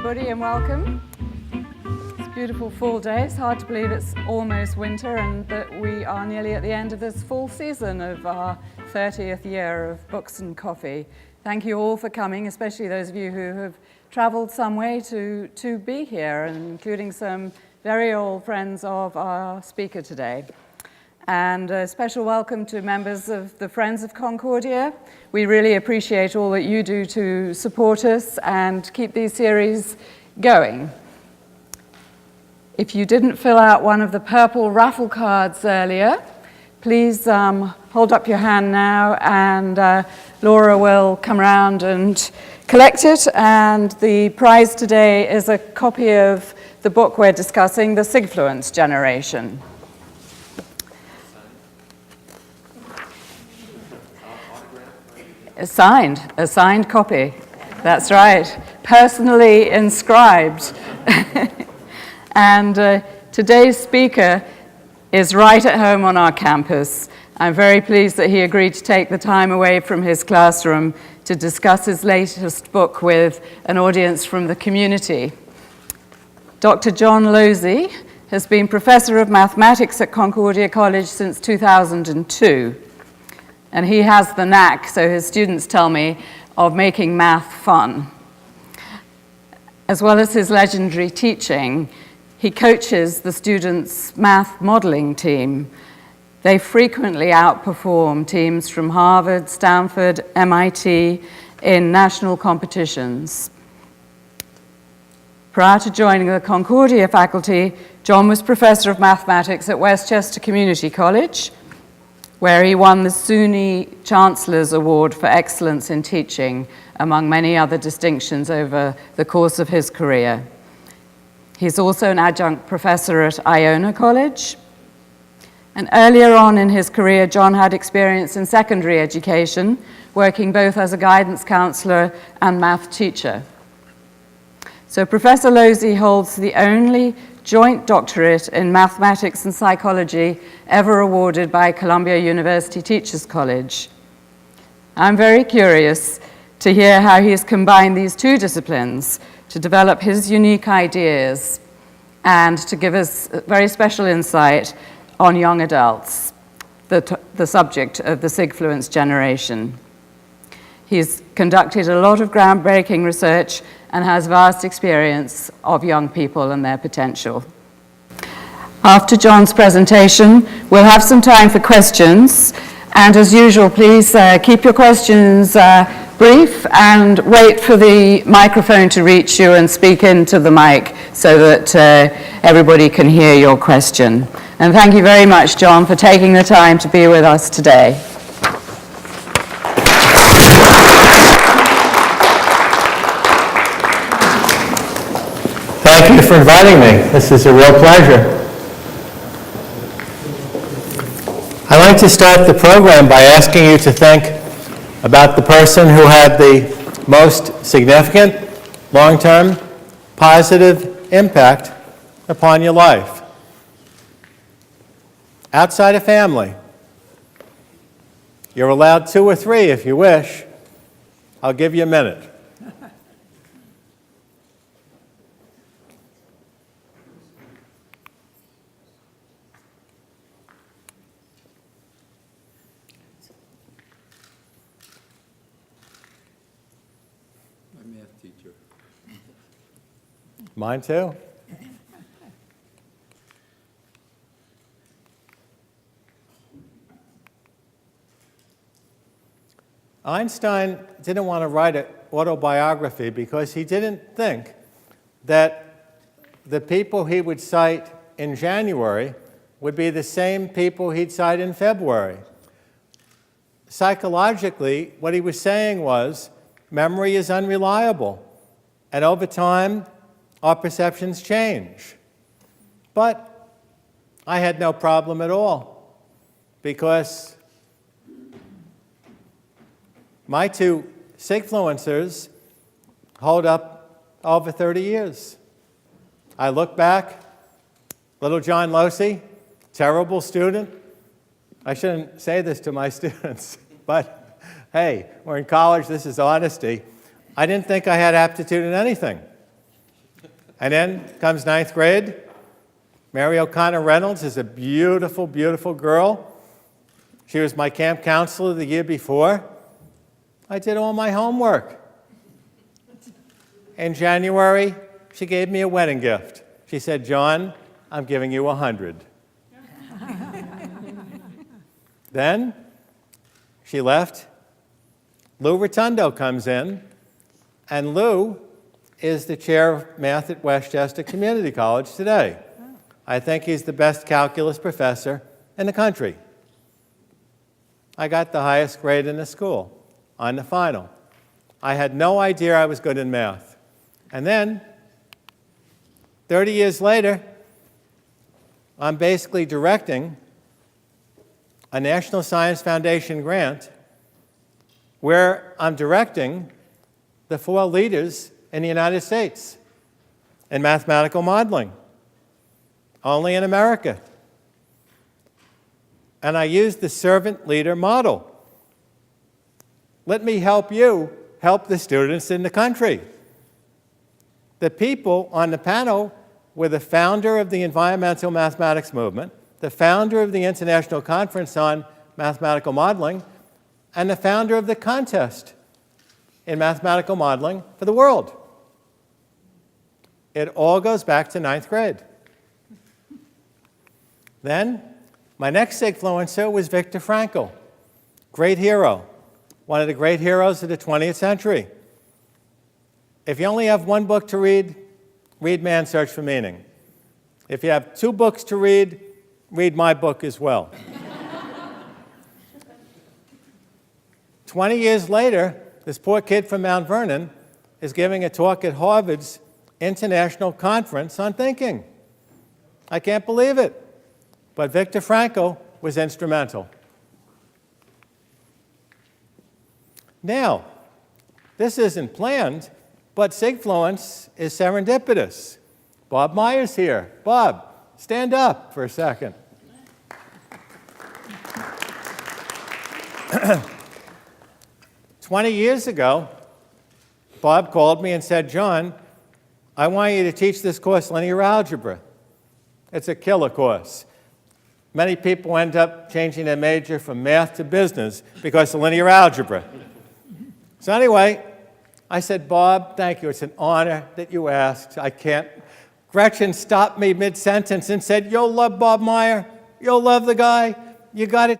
everybody, and welcome. It's a beautiful fall day. It's hard to believe it's almost winter and that we are nearly at the end of this fall season of our 30th year of Books and Coffee. Thank you all for coming, especially those of you who have traveled some way to be here, including some very old friends of our speaker today. And a special welcome to members of the Friends of Concordia. We really appreciate all that you do to support us and keep these series going. If you didn't fill out one of the purple raffle cards earlier, please hold up your hand now, and Laura will come around and collect it. And the prize today is a copy of the book we're discussing, The Sigfluence Generation. A signed copy. That's right, personally inscribed. And today's speaker is right at home on our campus. I'm very pleased that he agreed to take the time away from his classroom to discuss his latest book with an audience from the community. Dr. John Loase has been professor of mathematics at Concordia College since 2002. And he has the knack, so his students tell me, of making math fun. As well as his legendary teaching, he coaches the students' math modeling team. They frequently outperform teams from Harvard, Stanford, MIT in national competitions. Prior to joining the Concordia faculty, John was professor of mathematics at Westchester Community College, where he won the SUNY Chancellor's Award for Excellence in Teaching, among many other distinctions over the course of his career. He's also an adjunct professor at Iona College. And earlier on in his career, John had experience in secondary education, working both as a guidance counselor and math teacher. So Professor Loase holds the only joint doctorate in mathematics and psychology ever awarded by Columbia University Teachers College. I'm very curious to hear how he has combined these two disciplines to develop his unique ideas and to give us very special insight on young adults, the subject of the Sigfluence generation. He's conducted a lot of groundbreaking research and has vast experience of young people and their potential. After John's presentation, we'll have some time for questions, and as usual, please keep your questions brief and wait for the microphone to reach you and speak into the mic so that everybody can hear your question. And thank you very much, John, for taking the time to be with us today. Thank you for inviting me. This is a real pleasure. I'd like to start the program by asking you to think about the person who had the most significant, long-term, positive impact upon your life. Outside of family. You're allowed 2 or 3 if you wish. I'll give you a minute. Mine too. Einstein didn't want to write an autobiography because he didn't think that the people he would cite in January would be the same people he'd cite in February. Psychologically, what he was saying was, memory is unreliable, and over time, our perceptions change. But I had no problem at all, because my 2 Sigfluencers hold up over 30 years. I look back, little John Loase, terrible student. I shouldn't say this to my students, but hey, we're in college, this is honesty. I didn't think I had aptitude in anything. And then comes ninth grade. Mary O'Connor Reynolds is a beautiful, beautiful girl. She was my camp counselor the year before. I did all my homework. In January, she gave me a wedding gift. She said, "John, I'm giving you 100. Then she left. Lou Rotundo comes in, and Lou is the chair of math at Westchester Community College today. I think he's the best calculus professor in the country. I got the highest grade in the school on the final. I had no idea I was good in math. And then, 30 years later, I'm basically directing a National Science Foundation grant where I'm directing the 4 leaders in the United States in mathematical modeling, only in America. And I use the servant leader model. Let me help you help the students in the country. The people on the panel were the founder of the environmental mathematics movement, the founder of the International Conference on Mathematical Modeling, and the founder of the contest in mathematical modeling for the world. It all goes back to ninth grade. Then, my next Sigfluencer was Viktor Frankl, great hero, one of the great heroes of the 20th century. If you only have one book to read, read Man's Search for Meaning. If you have 2 books to read my book as well. 20 years later, this poor kid from Mount Vernon is giving a talk at Harvard's International Conference on Thinking. I can't believe it. But Viktor Frankl was instrumental. Now, this isn't planned, but Sigfluence is serendipitous. Bob Meyer's here. Bob, stand up for a second. 20 years ago, Bob called me and said, "John, I want you to teach this course, linear algebra. It's a killer course. Many people end up changing their major from math to business because of linear algebra." So anyway, I said, "Bob, thank you. It's an honor that you asked. I can't." Gretchen stopped me mid-sentence and said, "You'll love Bob Meyer. You'll love the guy. You got it."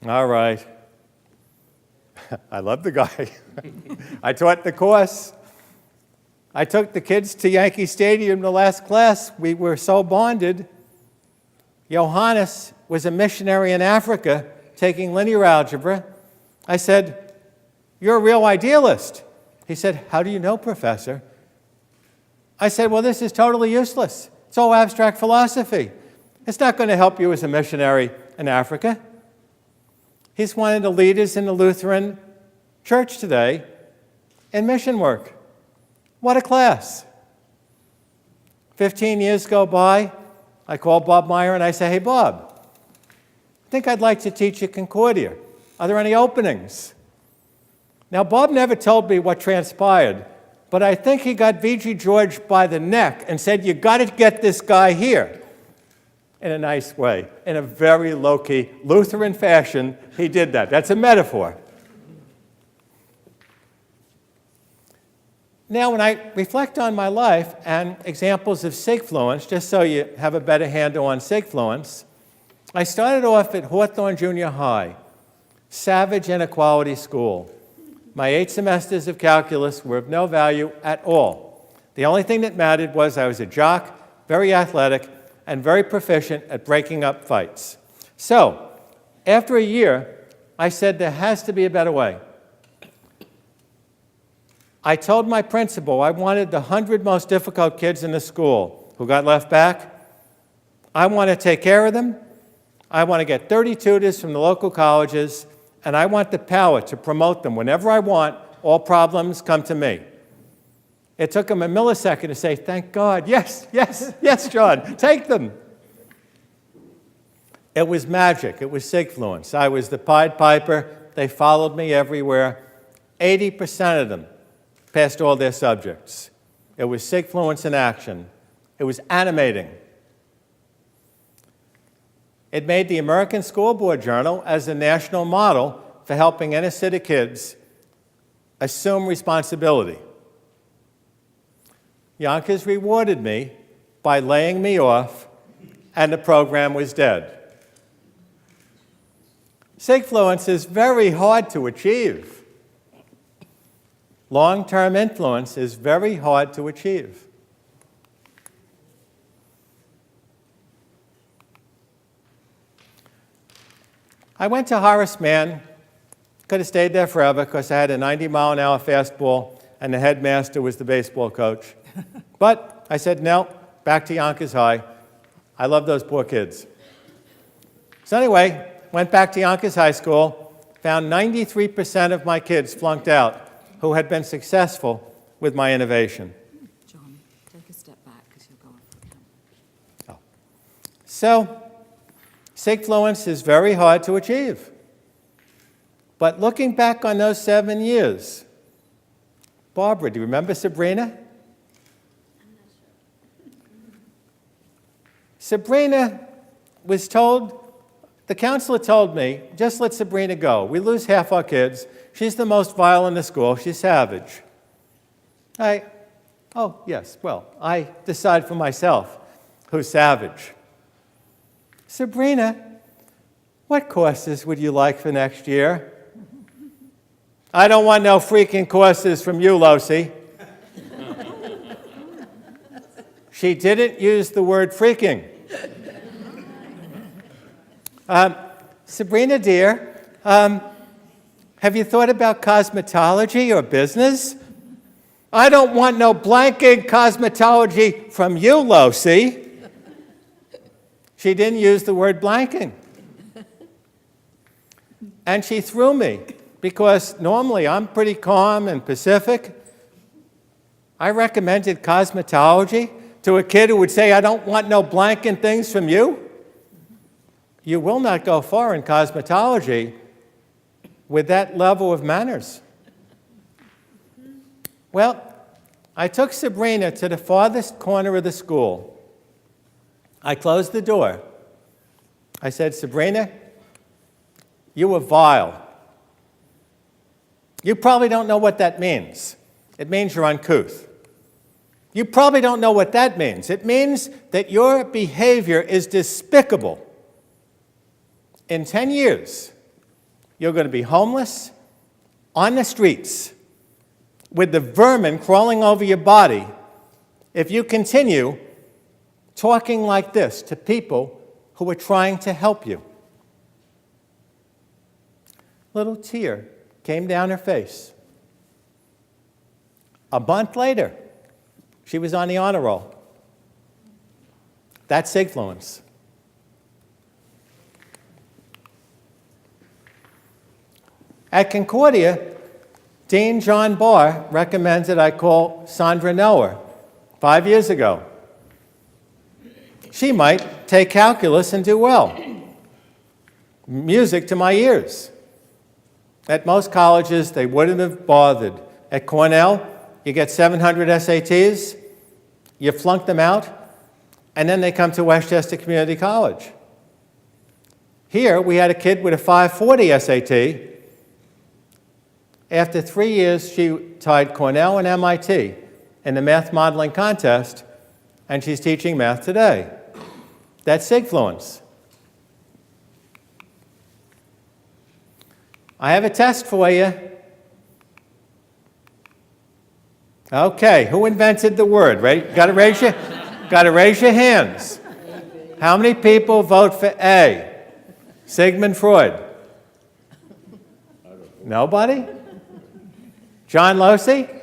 All right. I love the guy. I taught the course. I took the kids to Yankee Stadium the last class. We were so bonded. Johannes was a missionary in Africa taking linear algebra. I said, "You're a real idealist." He said, "How do you know, Professor?" I said, "Well, this is totally useless. It's all abstract philosophy. It's not going to help you as a missionary in Africa." He's one of the leaders in the Lutheran Church today in mission work. What a class. 15 years go by. I call Bob Meyer and I say, "Hey, Bob, I think I'd like to teach at Concordia. Are there any openings?" Now, Bob never told me what transpired, but I think he got V.G. George by the neck and said, "You got to get this guy here." In a nice way, in a very low-key Lutheran fashion, he did that. That's a metaphor. Now, when I reflect on my life and examples of Sigfluence, just so you have a better handle on Sigfluence, I started off at Hawthorne Junior High, savage inequality school. My 8 semesters of calculus were of no value at all. The only thing that mattered was I was a jock, very athletic, and very proficient at breaking up fights. So, after a year, I said there has to be a better way. I told my principal I wanted the 100 most difficult kids in the school who got left back. I want to take care of them. I want to get 30 tutors from the local colleges, and I want the power to promote them whenever I want. All problems come to me. It took him a millisecond to say, "Thank God, yes, yes, yes, John, take them." It was magic. It was Sigfluence. I was the Pied Piper. They followed me everywhere. 80% of them passed all their subjects. It was Sigfluence in action. It was animating. It made the American School Board Journal as a national model for helping inner-city kids assume responsibility. Yonkers rewarded me by laying me off, and the program was dead. Sigfluence is very hard to achieve. Long-term influence is very hard to achieve. I went to Horace Mann. Could have stayed there forever because I had a 90-mile-an-hour fastball and the headmaster was the baseball coach. But I said, no, back to Yonkers High. I love those poor kids. So anyway, went back to Yonkers High School, found 93% of my kids flunked out who had been successful with my innovation. John, take a step back because you'll go off the camera. So, Sigfluence is very hard to achieve. But looking back on those 7 years, Barbara, do you remember Sabrina? Sabrina was told, the counselor told me, just let Sabrina go. We lose half our kids. She's the most vile in the school. She's savage. I decide for myself who's savage. Sabrina, what courses would you like for next year? I don't want no freaking courses from you, Loase. She didn't use the word freaking. Sabrina, dear, have you thought about cosmetology or business? I don't want no blanking cosmetology from you, Loase. She didn't use the word blanking. And she threw me because normally I'm pretty calm and pacific. I recommended cosmetology to a kid who would say, I don't want no blanking things from you. You will not go far in cosmetology with that level of manners. Well, I took Sabrina to the farthest corner of the school. I closed the door. I said, Sabrina, you are vile. You probably don't know what that means. It means you're uncouth. You probably don't know what that means. It means that your behavior is despicable. In 10 years, you're going to be homeless, on the streets, with the vermin crawling over your body if you continue talking like this to people who are trying to help you. Little tear came down her face. A month later, she was on the honor roll. That's Sigfluence. At Concordia, Dean John Barr recommended I call Sandra Noah 5 years ago. She might take calculus and do well. Music to my ears. At most colleges, they wouldn't have bothered. At Cornell, you get 700 SATs, you flunk them out, and then they come to Westchester Community College. Here, we had a kid with a 540 SAT. After 3 years, she tied Cornell and MIT in the math modeling contest, and she's teaching math today. That's Sigfluence. I have a test for you. Okay, who invented the word? Right? Got to raise your hands. How many people vote for A? Sigmund Freud. Nobody? John Loase?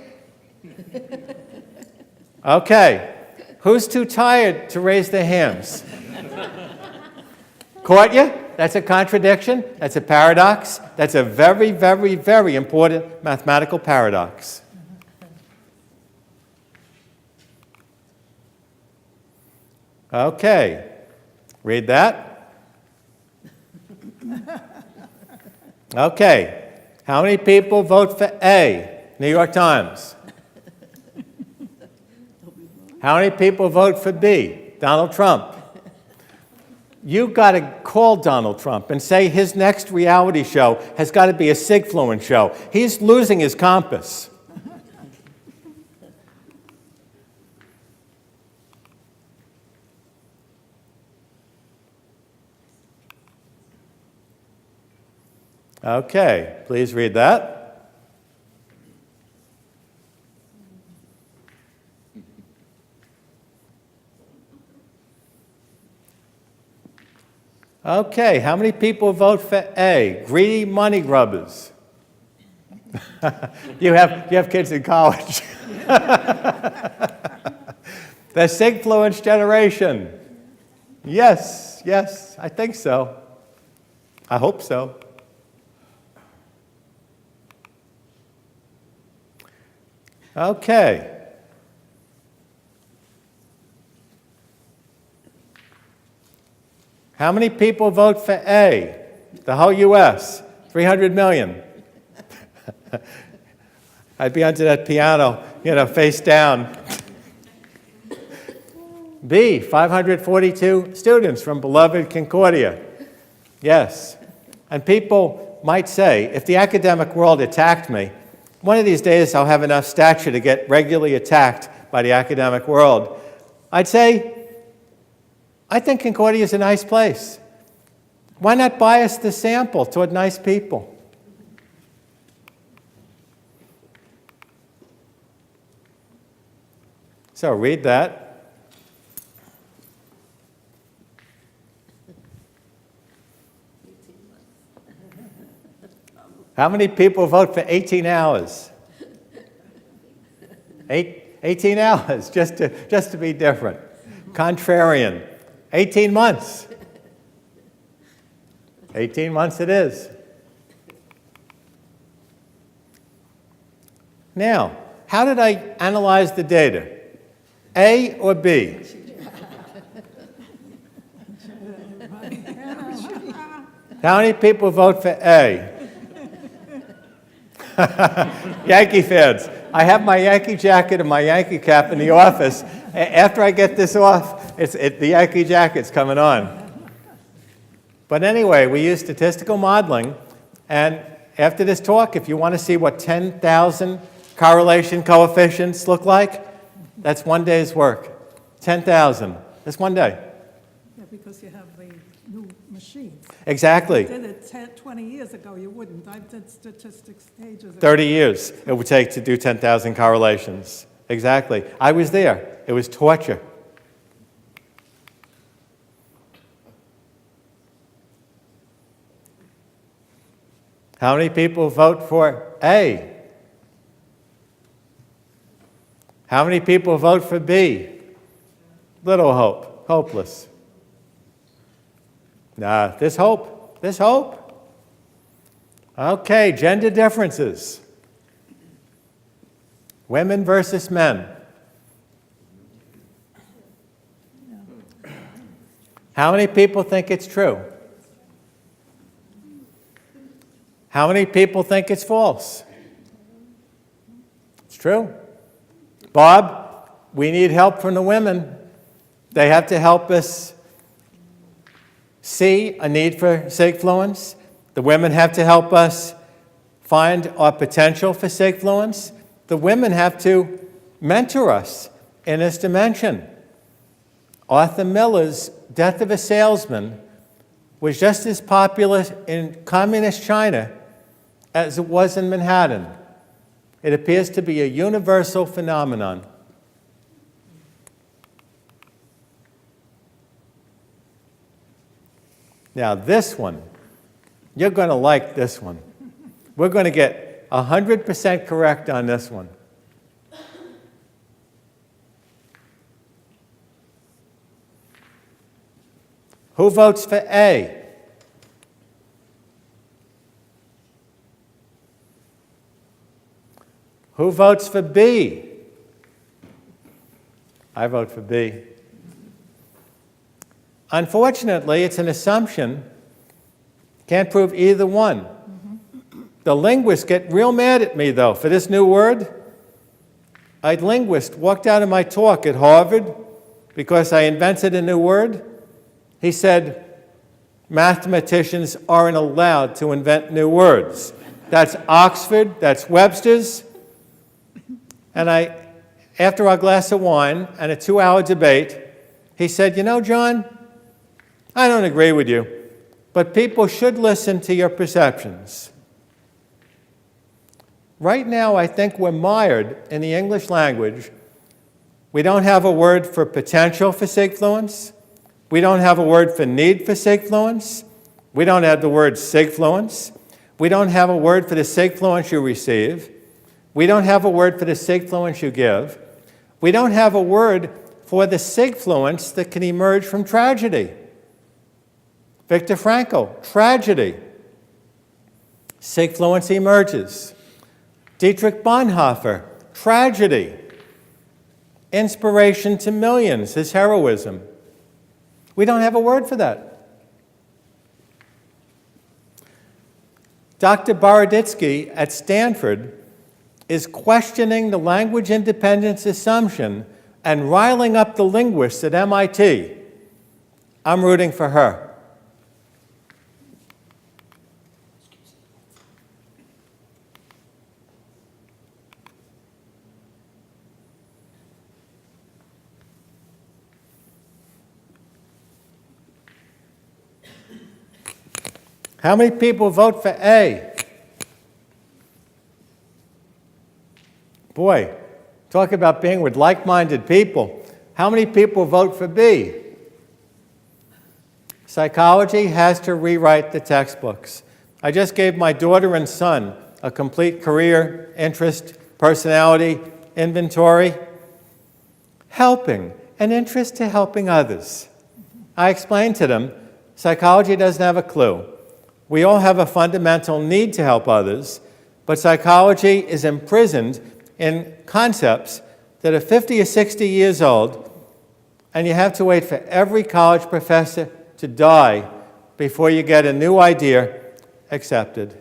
Okay. Who's too tired to raise their hands? Caught you? That's a contradiction. That's a paradox. That's a very, very, very important mathematical paradox. Okay. Read that. Okay. How many people vote for A? New York Times. How many people vote for B? Donald Trump. You've got to call Donald Trump and say his next reality show has got to be a Sigfluence show. He's losing his compass. Okay, please read that. Okay, how many people vote for A? Greedy money grubbers. you have kids in college. The Sigfluence generation. Yes, I think so. I hope so. Okay. How many people vote for A? The whole U.S., 300 million. I'd be under that piano, face down. B, 542 students from beloved Concordia. Yes. And people might say, if the academic world attacked me, one of these days I'll have enough stature to get regularly attacked by the academic world. I'd say, I think Concordia is a nice place. Why not bias the sample toward nice people? So read that. How many people vote for 18 hours? 18 hours, just to be different. Contrarian. 18 months. 18 months it is. Now, how did I analyze the data? A or B? How many people vote for A? Yankee fans. I have my Yankee jacket and my Yankee cap in the office. After I get this off, the Yankee jacket's coming on. But anyway, we use statistical modeling, and after this talk, if you want to see what 10,000 correlation coefficients look like, that's one day's work. 10,000. That's one day. Yeah, because you have the new machines. Exactly. If you did it 20 years ago, you wouldn't. I did statistics ages ago. 30 years it would take to do 10,000 correlations. Exactly. I was there. It was torture. How many people vote for A? How many people vote for B? Little hope. Hopeless. Nah, there's hope. There's hope. Okay, gender differences. Women versus men. How many people think it's true? How many people think it's false? It's true. Bob, we need help from the women. They have to help us see a need for Sigfluence. The women have to help us find our potential for Sigfluence. The women have to mentor us in this dimension. Arthur Miller's Death of a Salesman was just as popular in communist China as it was in Manhattan. It appears to be a universal phenomenon. Now this one, you're going to like this one. We're going to get 100% correct on this one. Who votes for A? Who votes for B? I vote for B. Unfortunately, it's an assumption. Can't prove either one. The linguists get real mad at me, though, for this new word. A linguist walked out of my talk at Harvard because I invented a new word. He said, mathematicians aren't allowed to invent new words. That's Oxford, that's Webster's. And after our glass of wine and a 2-hour debate, he said, you know, John, I don't agree with you, but people should listen to your perceptions. Right now, I think we're mired in the English language. We don't have a word for potential for Sigfluence. We don't have a word for need for Sigfluence. We don't have the word Sigfluence. We don't have a word for the Sigfluence you receive. We don't have a word for the Sigfluence you give. We don't have a word for the Sigfluence that can emerge from tragedy. Viktor Frankl, tragedy. Sigfluence emerges. Dietrich Bonhoeffer, tragedy. Inspiration to millions, his heroism. We don't have a word for that. Dr. Boroditsky at Stanford is questioning the language independence assumption and riling up the linguists at MIT. I'm rooting for her. How many people vote for A? Boy, talk about being with like-minded people. How many people vote for B? Psychology has to rewrite the textbooks. I just gave my daughter and son a complete career, interest, personality inventory. Helping, an interest to helping others. I explained to them, psychology doesn't have a clue. We all have a fundamental need to help others, but psychology is imprisoned in concepts that are 50 or 60 years old, and you have to wait for every college professor to die before you get a new idea accepted.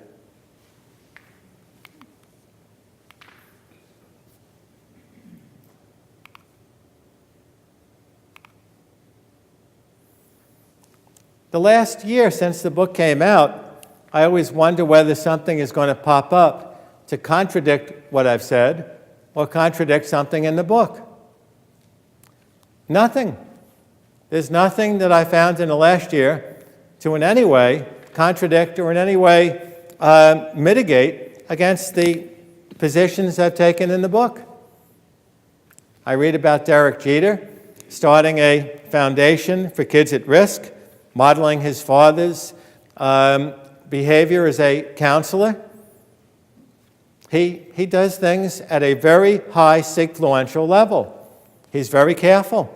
The last year since the book came out, I always wonder whether something is going to pop up to contradict what I've said or contradict something in the book. Nothing. There's nothing that I found in the last year to in any way contradict or in any way mitigate against the positions I've taken in the book. I read about Derek Jeter starting a foundation for kids at risk, modeling his father's behavior as a counselor. He does things at a very high sigfluential level. He's very careful,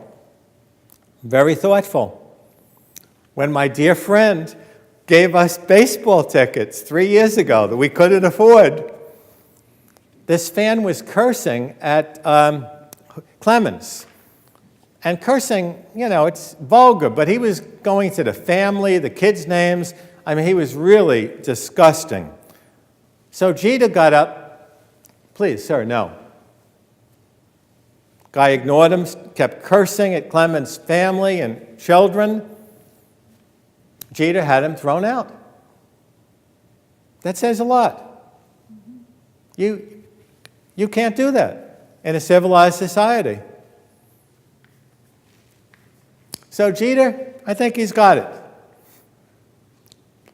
very thoughtful. When my dear friend gave us baseball tickets 3 years ago that we couldn't afford, this fan was cursing at Clemens. And cursing, you know, it's vulgar, but he was going to the family, the kids' names. I mean, he was really disgusting. So Jeter got up. Please, sir, no. Guy ignored him, kept cursing at Clemens' family and children. Jeter had him thrown out. That says a lot. You can't do that in a civilized society. So Jeter, I think he's got it.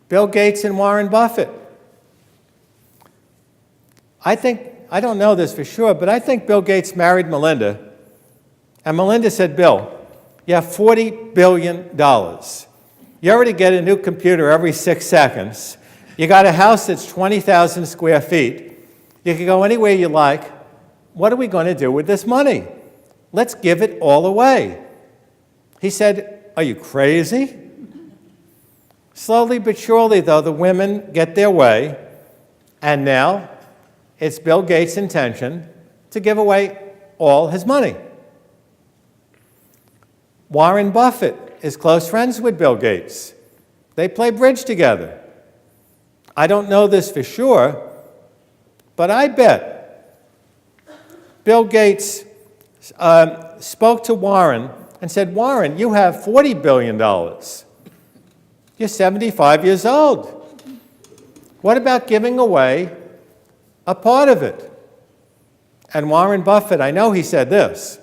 Bill Gates and Warren Buffett. I don't know this for sure, but I think Bill Gates married Melinda, and Melinda said, Bill, you have $40 billion. You already get a new computer every 6 seconds. You got a house that's 20,000 square feet. You can go anywhere you like. What are we going to do with this money? Let's give it all away. He said, are you crazy? Slowly but surely, though, the women get their way, and now it's Bill Gates' intention to give away all his money. Warren Buffett is close friends with Bill Gates. They play bridge together. I don't know this for sure, but I bet Bill Gates spoke to Warren and said, Warren, you have $40 billion. You're 75 years old. What about giving away a part of it? And Warren Buffett, I know he said this,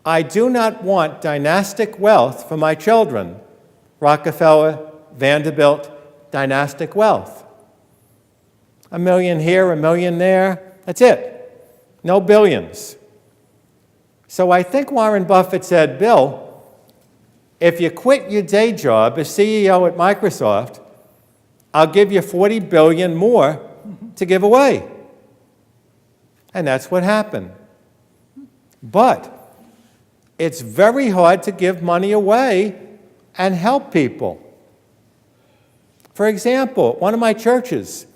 I do not want dynastic wealth for my children. Rockefeller, Vanderbilt, dynastic wealth. $1 million here, $1 million there, that's it. No billions. So I think Warren Buffett said, Bill, if you quit your day job as CEO at Microsoft, I'll give you $40 billion more to give away. And that's what happened. But it's very hard to give money away and help people. For example, one of my churches,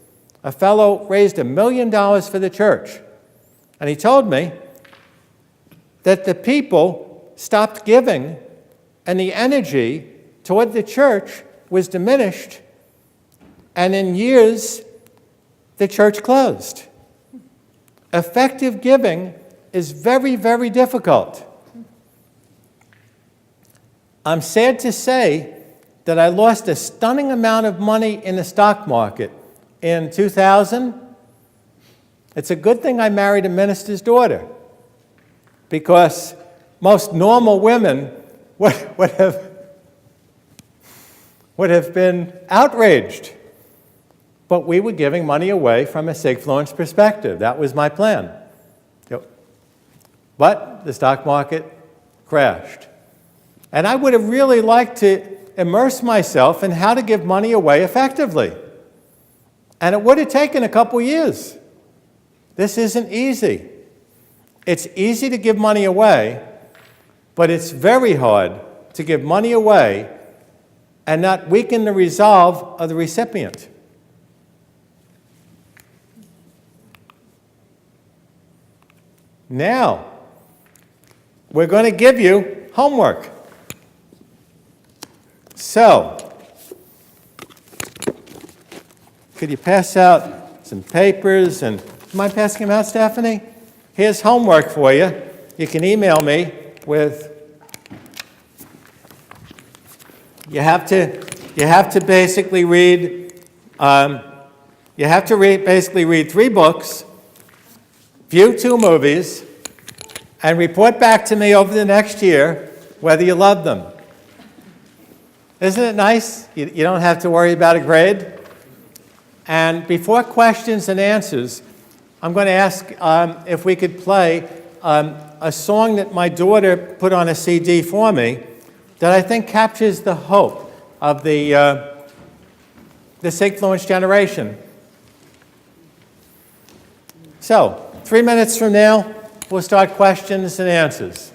a fellow raised $1 million for the church. And he told me that the people stopped giving and the energy toward the church was diminished. And in years, the church closed. Effective giving is very, very difficult. I'm sad to say that I lost a stunning amount of money in the stock market in 2000. It's a good thing I married a minister's daughter, because most normal women would have been outraged. But we were giving money away from a Sigfluence perspective. That was my plan. But the stock market crashed. And I would have really liked to immerse myself in how to give money away effectively. And it would have taken a couple years. This isn't easy. It's easy to give money away, but it's very hard to give money away and not weaken the resolve of the recipient. Now, we're going to give you homework. So, could you pass out some papers? And do you mind passing them out, Stephanie? Here's homework for you. You can email me with. You have to basically read. Basically read 3 books, view 2 movies, and report back to me over the next year whether you love them. Isn't it nice? You don't have to worry about a grade. And before questions and answers, I'm going to ask if we could play a song that my daughter put on a CD for me that I think captures the hope of the Sigfluence generation. So, 3 minutes from now, we'll start questions and answers.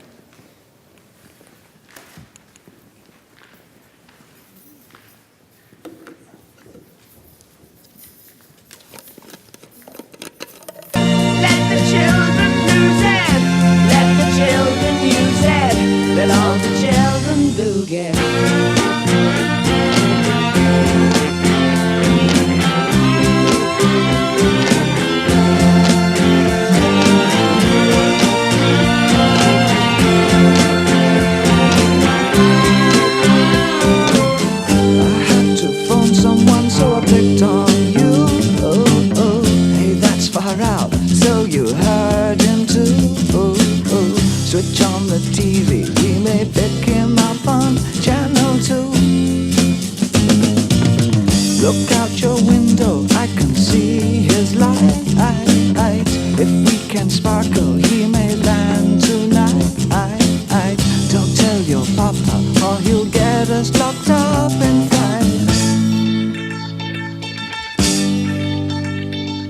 Let all the children boogie. I had to phone someone, so I picked on you. Oh, oh, hey, that's far out, so you heard him too. Oh, oh, switch on the TV, we may pick him up on channel 2. Look out your window, I can see his light. If we can sparkle, he may land tonight. Don't tell your papa, or he'll get us locked up in fights.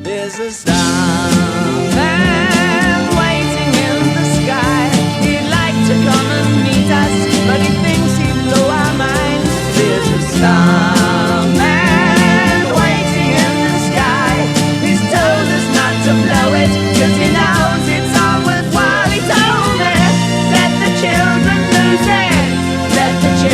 There's a starman waiting in the sky. He'd like to come and meet us, but he thinks he'd blow our minds. There's a starman waiting in the sky. He's told us not to blow it, 'cause he knows it's all worthwhile. He told me, let the children lose it, let the children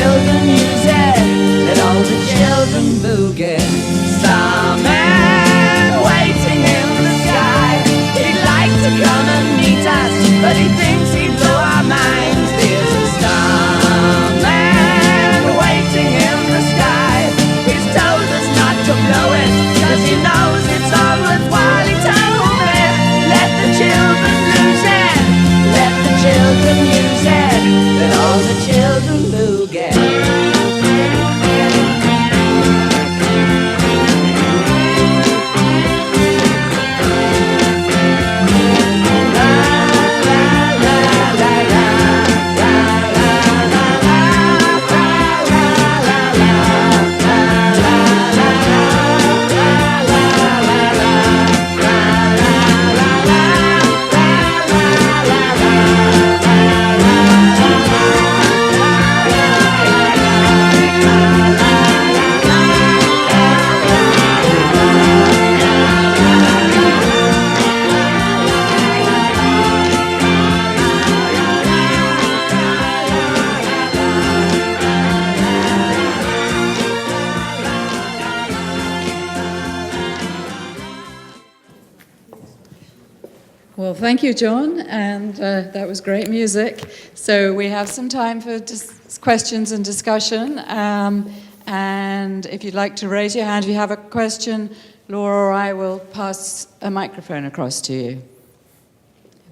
thank you, John, and that was great music. So we have some time for questions and discussion. And if you'd like to raise your hand if you have a question, Laura or I will pass a microphone across to you.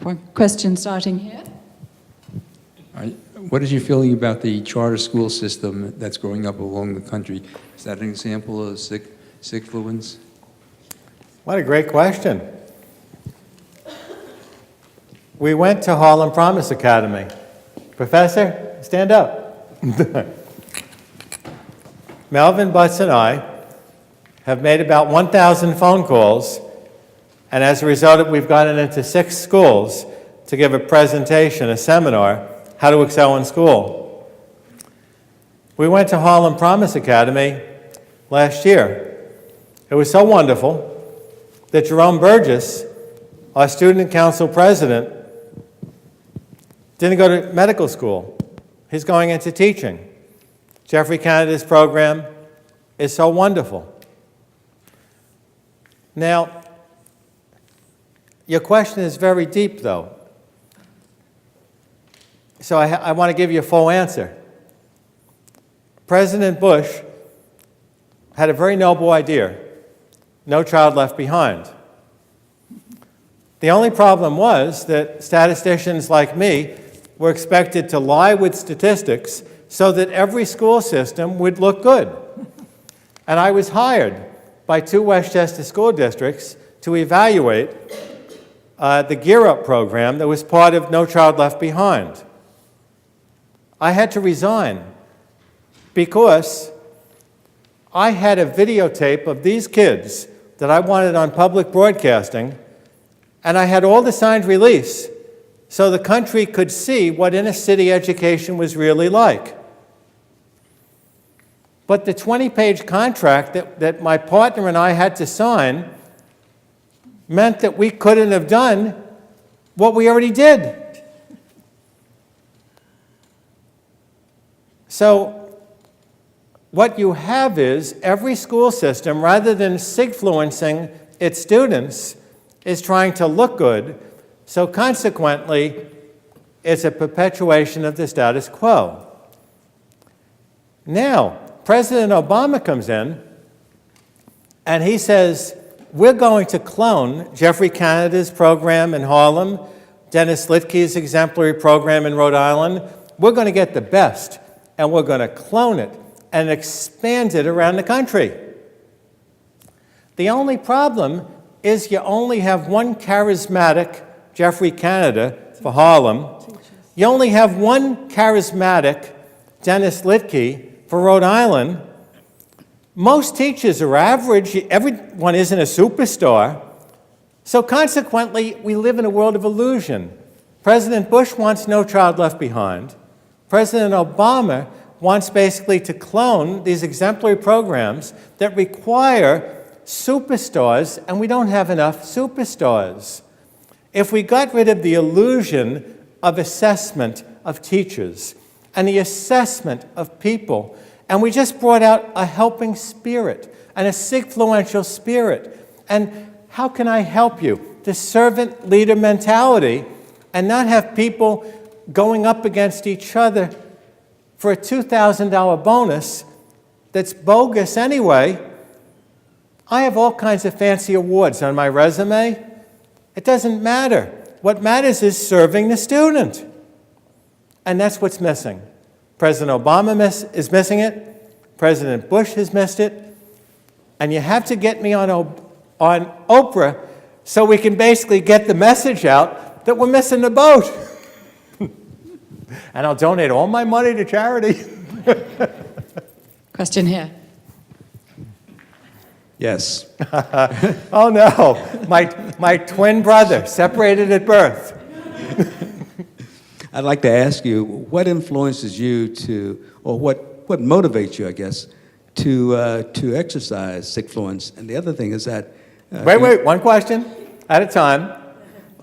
One question starting here. What is your feeling about the charter school system that's growing up along the country? Is that an example of Sigfluence? What a great question. We went to Harlem Promise Academy. Professor, stand up. Melvin Butts and I have made about 1,000 phone calls, and as a result, we've gotten into 6 schools to give a presentation, a seminar, how to excel in school. We went to Harlem Promise Academy last year. It was so wonderful that Jerome Burgess, our student council president, didn't go to medical school. He's going into teaching. Jeffrey Canada's program is so wonderful. Now, your question is very deep, though. So I want to give you a full answer. President Bush had a very noble idea: no child left behind. The only problem was that statisticians like me were expected to lie with statistics so that every school system would look good. And I was hired by 2 Westchester school districts to evaluate the Gear Up program that was part of No Child Left Behind. I had to resign because I had a videotape of these kids that I wanted on public broadcasting, and I had all the signed release so the country could see what inner city education was really like. But the 20-page contract that my partner and I had to sign meant that we couldn't have done what we already did. So what you have is every school system, rather than Sigfluencing its students, is trying to look good. So consequently, it's a perpetuation of the status quo. Now, President Obama comes in, and he says, we're going to clone Jeffrey Canada's program in Harlem, Dennis Litkey's exemplary program in Rhode Island. We're going to get the best, and we're going to clone it and expand it around the country. The only problem is you only have one charismatic Jeffrey Canada for Harlem. You only have one charismatic Dennis Litkey for Rhode Island. Most teachers are average. Everyone isn't a superstar. So consequently, we live in a world of illusion. President Bush wants No Child Left Behind. President Obama wants basically to clone these exemplary programs that require superstars, and we don't have enough superstars. If we got rid of the illusion of assessment of teachers and the assessment of people, and we just brought out a helping spirit and a Sigfluential spirit, and how can I help you? The servant leader mentality, and not have people going up against each other for a $2,000 bonus that's bogus anyway. I have all kinds of fancy awards on my resume. It doesn't matter. What matters is serving the student. And that's what's missing. President Obama is missing it. President Bush has missed it. And you have to get me on Oprah so we can basically get the message out that we're missing the boat. And I'll donate all my money to charity. Question here. Yes. Oh no, my twin brother, separated at birth. I'd like to ask you, what influences you to, or what motivates you, I guess, to exercise Sigfluence? And the other thing is that... Wait, one question at a time.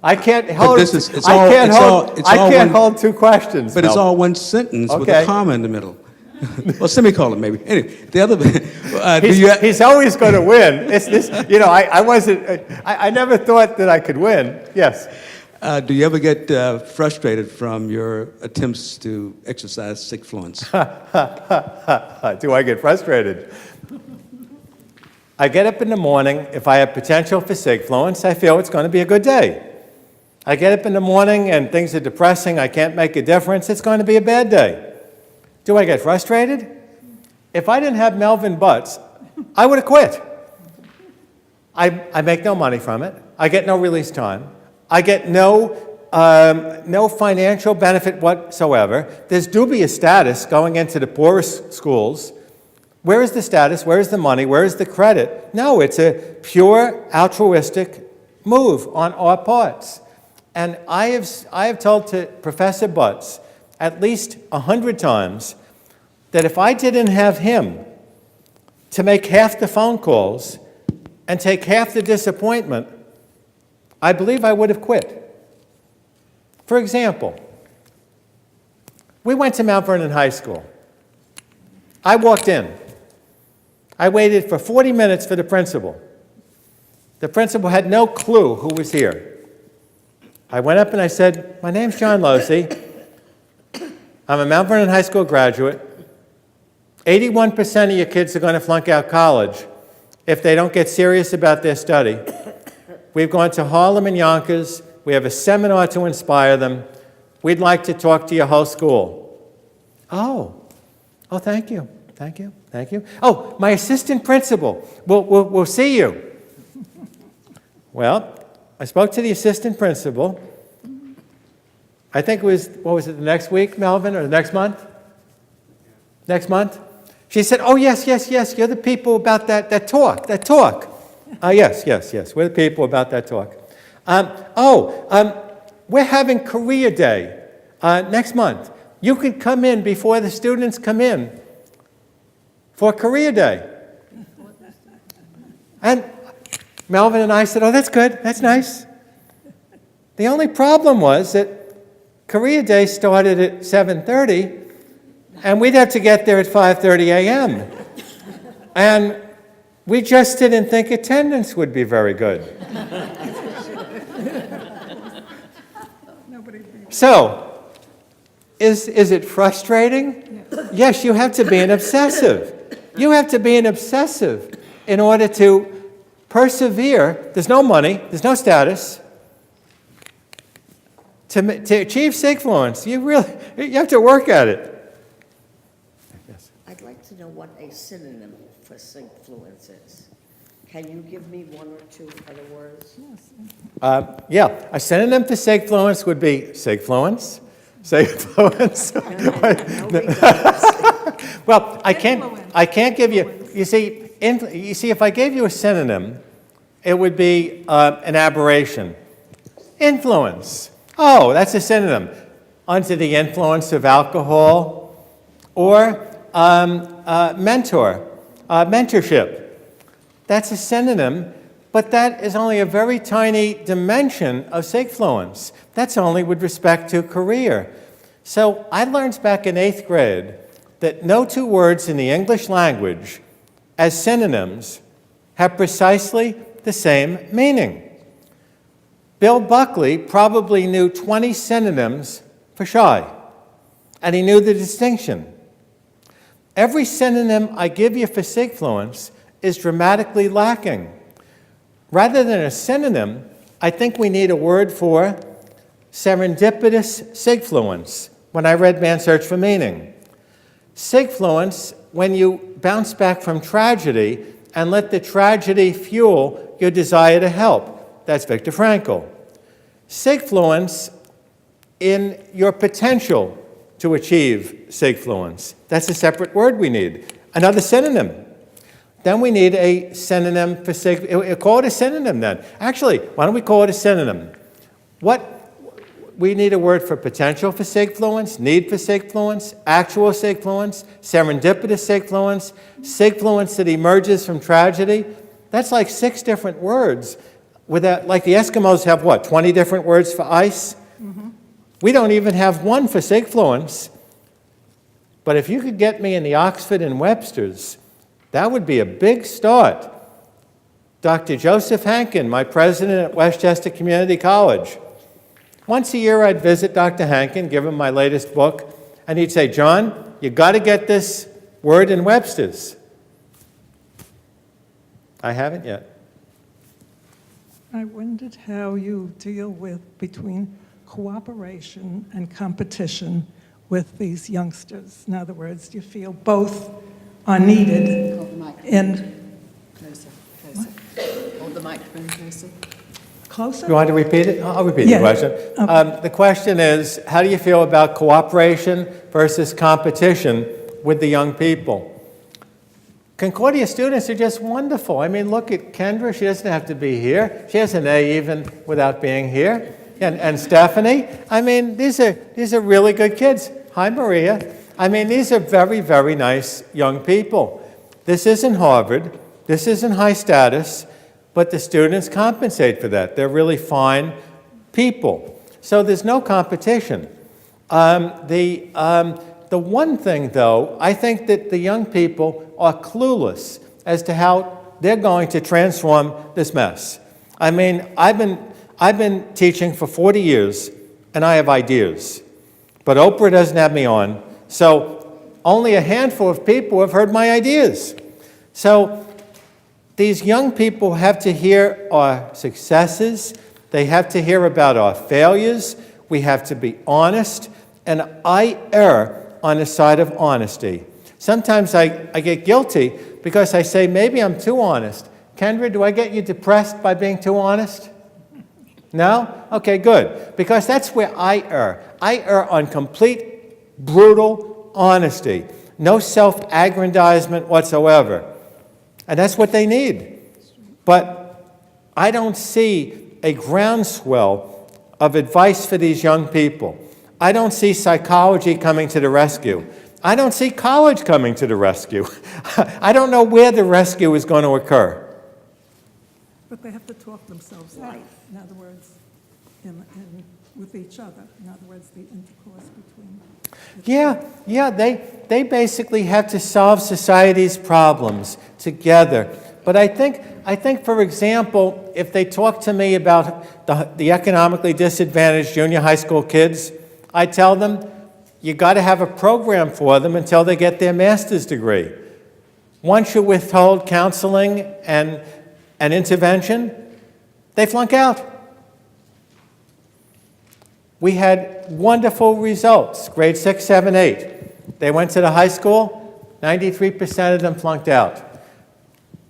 I can't hold. I can't hold 2 questions. But it's all one sentence with a comma in the middle. Well, semicolon maybe. Anyway, the other thing. He's always going to win. It's this. I wasn't. I never thought that I could win. Yes. Do you ever get frustrated from your attempts to exercise Sigfluence? Do I get frustrated? I get up in the morning. If I have potential for Sigfluence, I feel it's going to be a good day. I get up in the morning and things are depressing, I can't make a difference, it's going to be a bad day. Do I get frustrated? If I didn't have Melvin Butts, I would have quit. I make no money from it. I get no release time. I get no financial benefit whatsoever. There's dubious status going into the poorest schools. Where is the status? Where is the money? Where is the credit? No, it's a pure altruistic move on our parts. And I have told to Professor Butts at least 100 times that if I didn't have him to make half the phone calls and take half the disappointment, I believe I would have quit. For example, we went to Mount Vernon High School. I walked in. I waited for 40 minutes for the principal. The principal had no clue who was here. I went up and I said, "My name's John Loase. I'm a Mount Vernon High School graduate. 81% of your kids are going to flunk out college if they don't get serious about their study. We've gone to Harlem and Yonkers. We have a seminar to inspire them. We'd like to talk to your whole school." Oh, thank you. Oh, my assistant principal. We'll see you. Well, I spoke to the assistant principal. I think it was, the next week, Melvin, or the next month? Next month? She said, "Oh, yes, you're the people about that talk. Yes, we're the people about that talk. We're having career day next month. You could come in before the students come in for career day." And Melvin and I said, "Oh, that's good, that's nice." The only problem was that career day started at 7:30, and we'd have to get there at 5:30 a.m. And we just didn't think attendance would be very good. So, is it frustrating? Yes, you have to be an obsessive. You have to be an obsessive in order to persevere. There's no money, there's no status. To achieve Sigfluence, you have to work at it. Yes. I'd like to know what a synonym for Sigfluence is. Can you give me one or two other words? A synonym for Sigfluence would be Sigfluence. Well, I can't give you. You see, if I gave you a synonym, it would be an aberration. Influence. Oh, that's a synonym. Under the influence of alcohol, or mentorship. That's a synonym, but that is only a very tiny dimension of Sigfluence. That's only with respect to career. So I learned back in 8th grade that no two words in the English language as synonyms have precisely the same meaning. Bill Buckley probably knew 20 synonyms for shy, and he knew the distinction. Every synonym I give you for Sigfluence is dramatically lacking. Rather than a synonym, I think we need a word for serendipitous Sigfluence, when I read Man's Search for Meaning. Sigfluence, when you bounce back from tragedy and let the tragedy fuel your desire to help. That's Viktor Frankl. Sigfluence in your potential to achieve Sigfluence. That's a separate word we need. Another synonym. Then we need a synonym for call it a synonym then. Actually, why don't we call it a synonym? We need a word for potential for Sigfluence, need for Sigfluence, actual Sigfluence, serendipitous Sigfluence, Sigfluence that emerges from tragedy. That's like 6 different words. Like the Eskimos have 20 different words for ice? Mm-hmm. We don't even have one for Sigfluence. But if you could get me in the Oxford and Webster's, that would be a big start. Dr. Joseph Hankin, my president at Westchester Community College, Once a year, I'd visit Dr. Hankin, give him my latest book, and he'd say, John, you got to get this word in Webster's. I haven't yet. I wondered how you deal with between cooperation and competition with these youngsters. In other words, do you feel both are needed Hold the microphone in closer. Hold the microphone closer. closer? You want to repeat it? I'll repeat Yeah. the question. Okay. The question is, how do you feel about cooperation versus competition with the young people? Concordia students are just wonderful. I mean, look at Kendra. She doesn't have to be here. She has an A even without being here. And Stephanie. I mean, these are really good kids. Hi, Maria. I mean, these are very, very nice young people. This isn't Harvard. This isn't high status. But the students compensate for that. They're really fine people. So there's no competition. The one thing, though, I think that the young people are clueless as to how they're going to transform this mess. I mean, I've been teaching for 40 years, and I have ideas. But Oprah doesn't have me on, so only a handful of people have heard my ideas. So these young people have to hear our successes. They have to hear about our failures. We have to be honest. And I err on the side of honesty. Sometimes I get guilty because I say, maybe I'm too honest. Kendra, do I get you depressed by being too honest? No? Okay, good. Because that's where I err. I err on complete, brutal honesty. No self-aggrandizement whatsoever. And that's what they need. But I don't see a groundswell of advice for these young people. I don't see psychology coming to the rescue. I don't see college coming to the rescue. I don't know where the rescue is going to occur. But they have to talk themselves out, in other words, with each other. In other words, the intercourse between... Yeah, they basically have to solve society's problems together. But I think, for example, if they talk to me about the economically disadvantaged junior high school kids, I tell them, you got to have a program for them until they get their master's degree. Once you withhold counseling and intervention, they flunk out. We had wonderful results, grade 6, 7, 8. They went to the high school, 93% of them flunked out.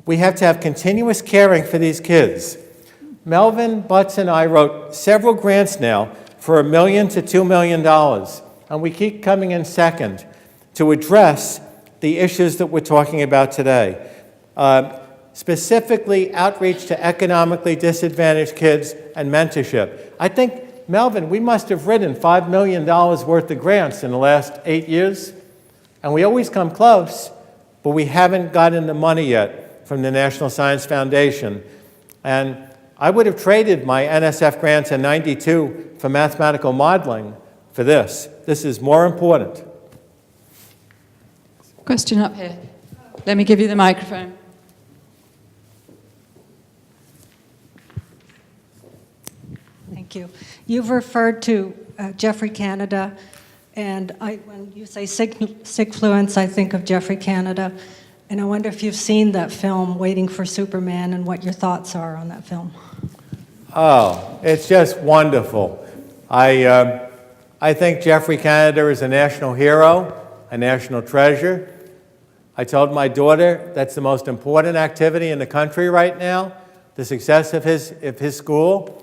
We have to have continuous caring for these kids. Melvin Butts and I wrote several grants now for $1 million to $2 million, and we keep coming in second to address the issues that we're talking about today. Specifically, outreach to economically disadvantaged kids and mentorship. I think, Melvin, we must have written $5 million worth of grants in the last 8 years, and we always come close, but we haven't gotten the money yet from the National Science Foundation. And I would have traded my NSF grants in '92 for mathematical modeling for this. This is more important. Question up here. Let me give you the microphone. Thank you. You've referred to Jeffrey Canada, and when you say Sigfluence, I think of Jeffrey Canada, and I wonder if you've seen that film, Waiting for Superman, and what your thoughts are on that film. Oh, it's just wonderful. I think Jeffrey Canada is a national hero, a national treasure. I told my daughter that's the most important activity in the country right now, the success of his school,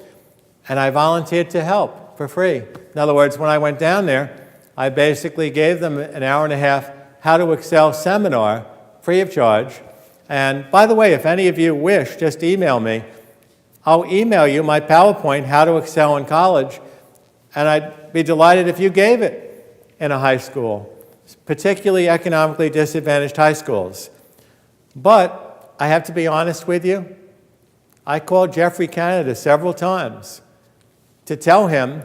and I volunteered to help for free. In other words, when I went down there, I basically gave them an hour and a half How to Excel seminar, free of charge. And by the way, if any of you wish, just email me. I'll email you my PowerPoint, How to Excel in College, and I'd be delighted if you gave it in a high school, particularly economically disadvantaged high schools. But I have to be honest with you, I called Jeffrey Canada several times to tell him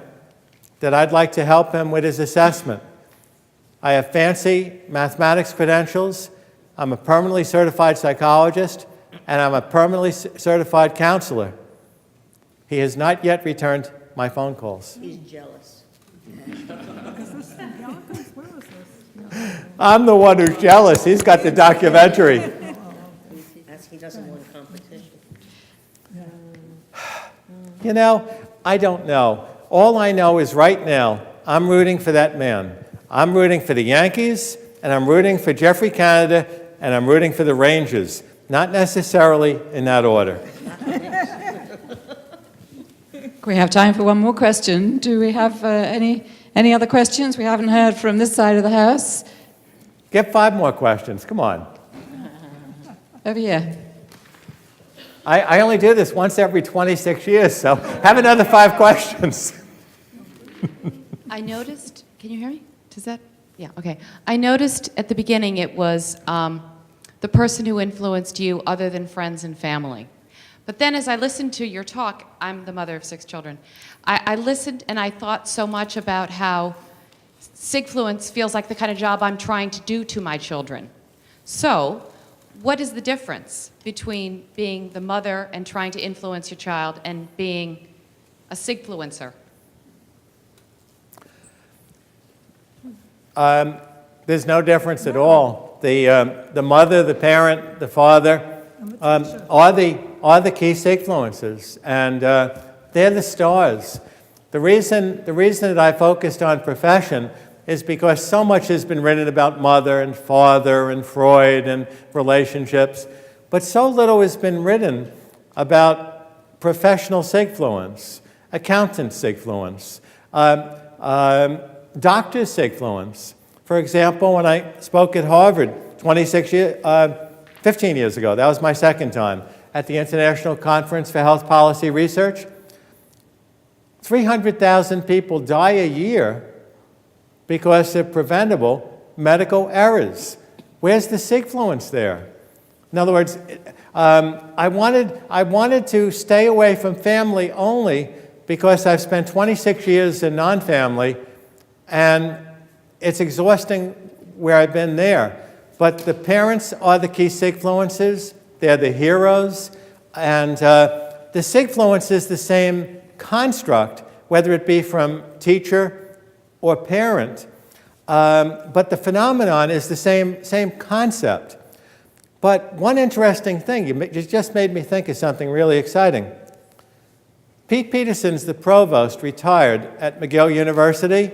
that I'd like to help him with his assessment. I have fancy mathematics credentials, I'm a permanently certified psychologist, and I'm a permanently certified counselor. He has not yet returned my phone calls. He's jealous. Is this from Yonkers? Where is this? I'm the one who's jealous. He's got the documentary. He doesn't want competition. You know, I don't know. All I know is right now, I'm rooting for that man. I'm rooting for the Yankees, and I'm rooting for Jeffrey Canada, and I'm rooting for the Rangers. Not necessarily in that order. We have time for one more question. Do we have any other questions? We haven't heard from this side of the house. Get 5 more questions. Come on. Over here. I only do this once every 26 years, so have another 5 questions. I noticed, can you hear me? Does that, yeah, okay. I noticed at the beginning it was the person who influenced you other than friends and family. But then as I listened to your talk, I'm the mother of 6 children, I listened and I thought so much about how Sigfluence feels like the kind of job I'm trying to do to my children. So, what is the difference between being the mother and trying to influence your child and being a Sigfluencer? There's no difference at all. The mother, the parent, the father are the key Sigfluencers, and they're the stars. The reason that I focused on profession is because so much has been written about mother and father and Freud and relationships, but so little has been written about professional Sigfluence, accountant Sigfluence, doctor Sigfluence. For example, when I spoke at Harvard 15 years ago, that was my second time, at the International Conference for Health Policy Research, 300,000 people die a year because of preventable medical errors. Where's the Sigfluence there? In other words, I wanted to stay away from family only because I've spent 26 years in non-family, and it's exhausting where I've been there. But the parents are the key Sigfluences. They're the heroes. And the Sigfluence is the same construct, whether it be from teacher or parent. But the phenomenon is the same concept. But one interesting thing, you just made me think of something really exciting. Pete Peterson's the provost, retired at McGill University.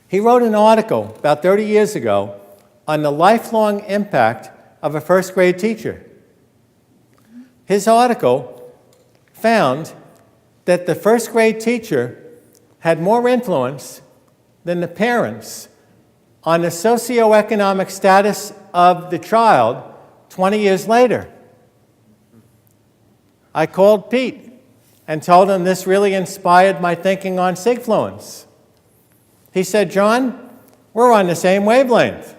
He wrote an article about 30 years ago on the lifelong impact of a first grade teacher. His article found that the first grade teacher had more influence than the parents on the socioeconomic status of the child 20 years later. I called Pete and told him this really inspired my thinking on Sigfluence. He said, "John, we're on the same wavelength."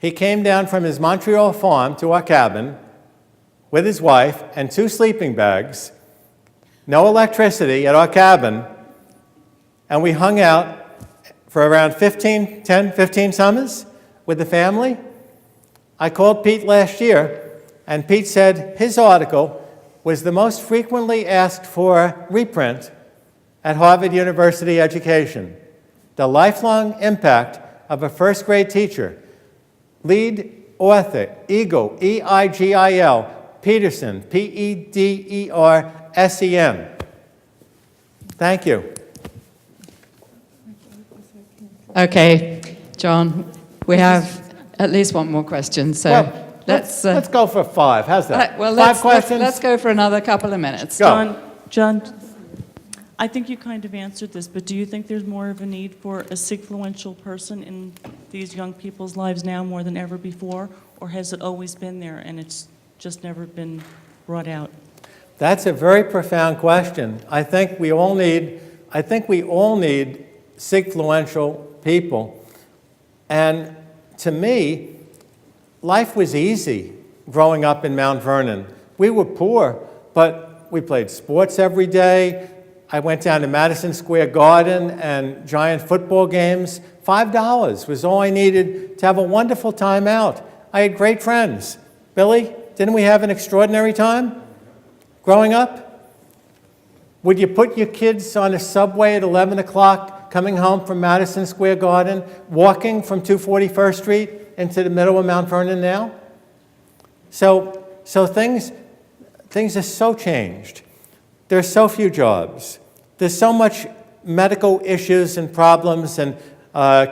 He came down from his Montreal farm to our cabin with his wife and 2 sleeping bags, no electricity at our cabin, and we hung out for around 15 summers with the family. I called Pete last year, and Pete said his article was the most frequently asked for reprint at Harvard University Education. The lifelong impact of a first grade teacher. Lead author, Eagle, E-I-G-I-L, Peterson, P-E-D-E-R-S-E-N. Thank you. Okay, John, we have at least one more question, so Well, let's let's go for 5. How's that? well, 5 questions? let's go for another couple of minutes. Go. John, I think you kind of answered this, but do you think there's more of a need for a Sigfluential person in these young people's lives now more than ever before, or has it always been there and it's just never been brought out? That's a very profound question. I think we all need Sigfluential people. And to me, life was easy growing up in Mount Vernon. We were poor, but we played sports every day. I went down to Madison Square Garden and giant football games. $5 was all I needed to have a wonderful time out. I had great friends. Billy, didn't we have an extraordinary time growing up? Would you put your kids on a subway at 11 o'clock coming home from Madison Square Garden, walking from 241st Street into the middle of Mount Vernon now? So things are so changed. There's so few jobs. There's so much medical issues and problems and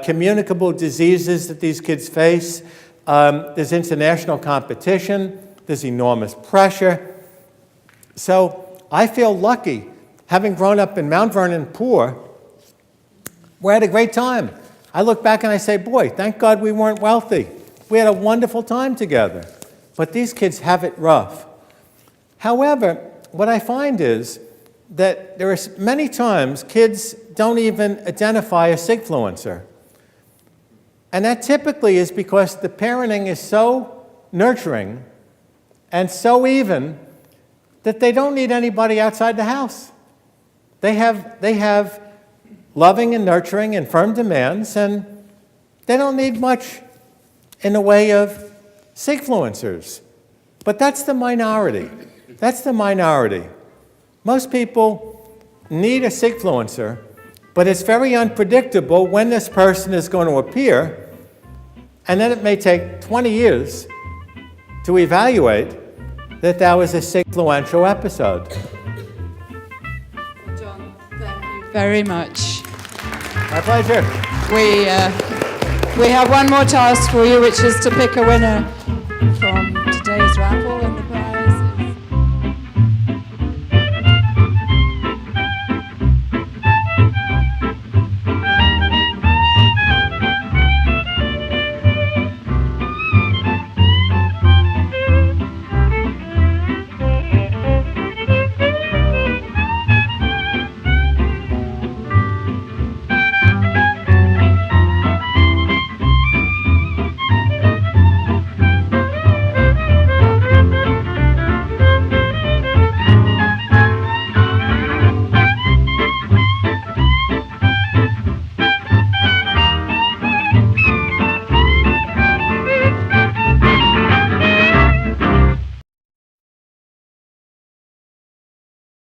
communicable diseases that these kids face. There's international competition. There's enormous pressure. So I feel lucky, having grown up in Mount Vernon poor. We had a great time. I look back and I say, boy, thank God we weren't wealthy. We had a wonderful time together. But these kids have it rough. However, what I find is that there are many times kids don't even identify a Sigfluencer. And that typically is because the parenting is so nurturing and so even that they don't need anybody outside the house. They have loving and nurturing and firm demands, and they don't need much in the way of Sigfluencers. But that's the minority. That's the minority. Most people need a Sigfluencer, but it's very unpredictable when this person is going to appear, and then it may take 20 years to evaluate that was a Sigfluential episode. John, thank you very much. My pleasure. We have one more task for you, which is to pick a winner from